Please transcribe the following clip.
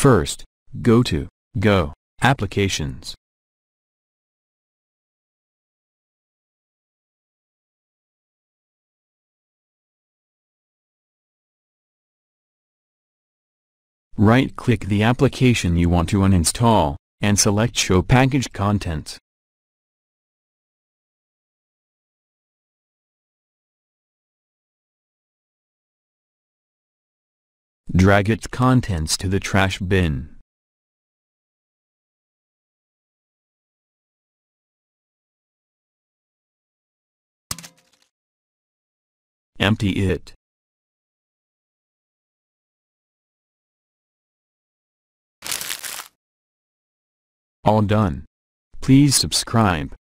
First, go to Go, Applications. Right-click the application you want to uninstall, and select Show Package Contents. Drag its contents to the trash bin. Empty it. All done. Please subscribe.